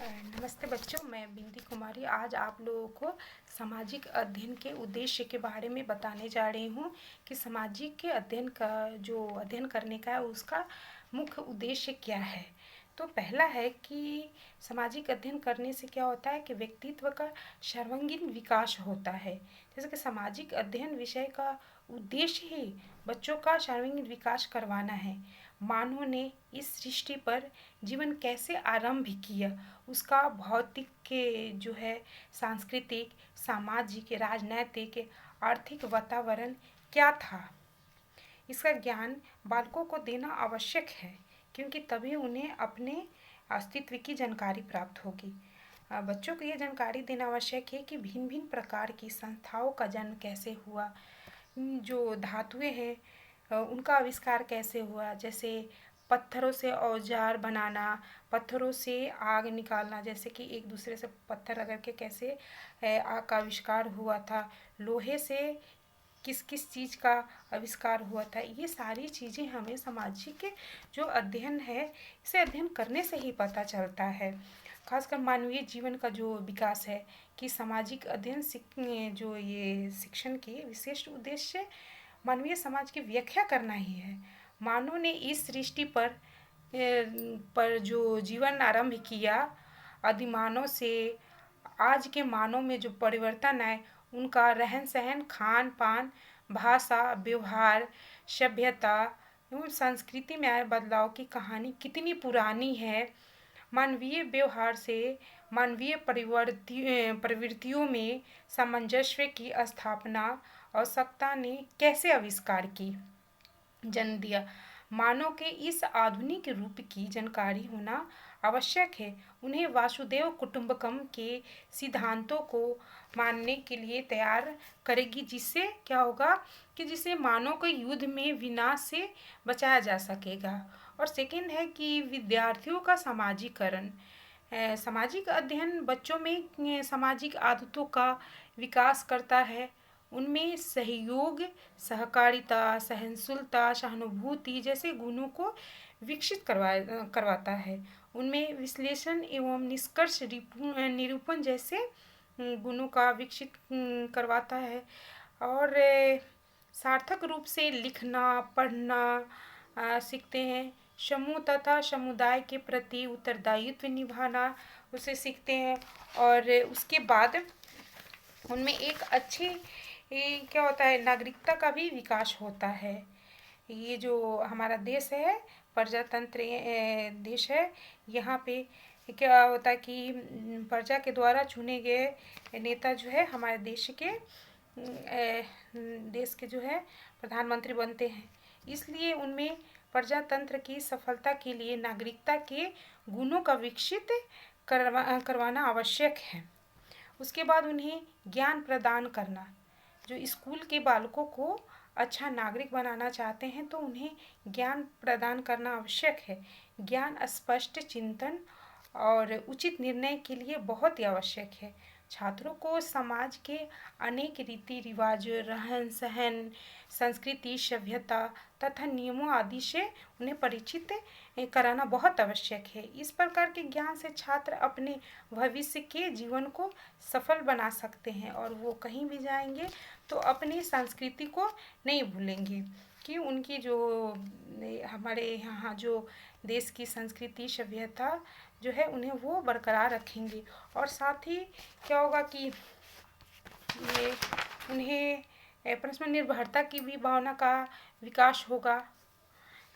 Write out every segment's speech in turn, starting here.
नमस्ते बच्चों, मैं बिंदी कुमारी आज आप लोगों को सामाजिक अध्ययन के उद्देश्य के बारे में बताने जा रही हूँ कि सामाजिक के अध्ययन का जो अध्ययन करने का है उसका मुख्य उद्देश्य क्या है। तो पहला है कि सामाजिक अध्ययन करने से क्या होता है कि व्यक्तित्व का सर्वांगीण विकास होता है। जैसे कि सामाजिक अध्ययन विषय का उद्देश्य ही बच्चों का सर्वांगीण विकास करवाना है। मानव ने इस सृष्टि पर जीवन कैसे आरंभ किया, उसका भौतिक के जो है सांस्कृतिक, सामाजिक, राजनैतिक, आर्थिक वातावरण क्या था, इसका ज्ञान बालकों को देना आवश्यक है, क्योंकि तभी उन्हें अपने अस्तित्व की जानकारी प्राप्त होगी। बच्चों को यह जानकारी देना आवश्यक है कि भिन्न भिन्न प्रकार की संस्थाओं का जन्म कैसे हुआ, जो धातुएं हैं उनका आविष्कार कैसे हुआ, जैसे पत्थरों से औजार बनाना, पत्थरों से आग निकालना, जैसे कि एक दूसरे से पत्थर रगड़ के कैसे आग का आविष्कार हुआ था, लोहे से किस किस चीज़ का आविष्कार हुआ था। ये सारी चीज़ें हमें सामाजिक जो अध्ययन है इसे अध्ययन करने से ही पता चलता है। खासकर मानवीय जीवन का जो विकास है कि सामाजिक अध्ययन जो ये शिक्षण के विशिष्ट उद्देश्य मानवीय समाज की व्याख्या करना ही है। मानव ने इस सृष्टि पर जो जीवन आरंभ किया, आदिमानव से आज के मानव में जो परिवर्तन है, उनका रहन सहन, खान पान, भाषा, व्यवहार, सभ्यता एवं संस्कृति में आए बदलाव की कहानी कितनी पुरानी है। मानवीय व्यवहार से मानवीय प्रवृत्तियों में सामंजस्य की स्थापना आवश्यकता ने कैसे आविष्कार की जन्म दिया। मानव के इस आधुनिक रूप की जानकारी होना आवश्यक है। उन्हें वासुदेव कुटुंबकम के सिद्धांतों को मानने के लिए तैयार करेगी, जिससे क्या होगा कि जिससे मानव को युद्ध में विनाश से बचाया जा सकेगा। और सेकंड है कि विद्यार्थियों का समाजीकरण। सामाजिक अध्ययन बच्चों में सामाजिक आदतों का विकास करता है। उनमें सहयोग, सहकारिता, सहनशीलता, सहानुभूति जैसे गुणों को विकसित करवाता है। उनमें विश्लेषण एवं निष्कर्ष निरूपण जैसे गुणों का विकसित करवाता है। और सार्थक रूप से लिखना, पढ़ना सीखते हैं। समूह तथा समुदाय के प्रति उत्तरदायित्व निभाना उसे सीखते हैं। और उसके बाद उनमें एक अच्छी क्या होता है, नागरिकता का भी विकास होता है। ये जो हमारा देश है प्रजातंत्र देश है, यहाँ पे क्या होता है कि प्रजा के द्वारा चुने गए नेता जो है हमारे देश के जो है प्रधानमंत्री बनते हैं। इसलिए उनमें प्रजातंत्र की सफलता के लिए नागरिकता के गुणों का विकसित करवाना आवश्यक है। उसके बाद उन्हें ज्ञान प्रदान करना। जो स्कूल के बालकों को अच्छा नागरिक बनाना चाहते हैं तो उन्हें ज्ञान प्रदान करना आवश्यक है। ज्ञान स्पष्ट चिंतन और उचित निर्णय के लिए बहुत ही आवश्यक है। छात्रों को समाज के अनेक रीति रिवाज, रहन सहन, संस्कृति, सभ्यता तथा नियमों आदि से उन्हें परिचित कराना बहुत आवश्यक है। इस प्रकार के ज्ञान से छात्र अपने भविष्य के जीवन को सफल बना सकते हैं और वो कहीं भी जाएंगे तो अपनी संस्कृति को नहीं भूलेंगे, कि उनकी जो हमारे यहाँ जो देश की संस्कृति, सभ्यता जो है उन्हें वो बरकरार रखेंगे। और साथ ही क्या होगा कि ये उन्हें परस्पर निर्भरता की भी भावना का विकास होगा,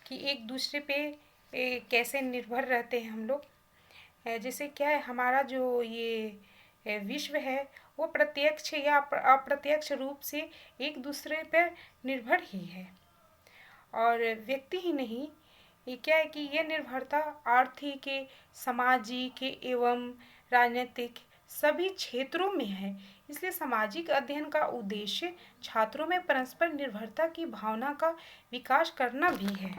कि एक दूसरे पे कैसे निर्भर रहते हैं हम लोग। जैसे क्या है, हमारा जो ये विश्व है वो प्रत्यक्ष या अप्रत्यक्ष रूप से एक दूसरे पर निर्भर ही है। और व्यक्ति ही नहीं, ये क्या है कि ये निर्भरता आर्थिक, सामाजिक एवं राजनीतिक सभी क्षेत्रों में है। इसलिए सामाजिक अध्ययन का उद्देश्य छात्रों में परस्पर निर्भरता की भावना का विकास करना भी है।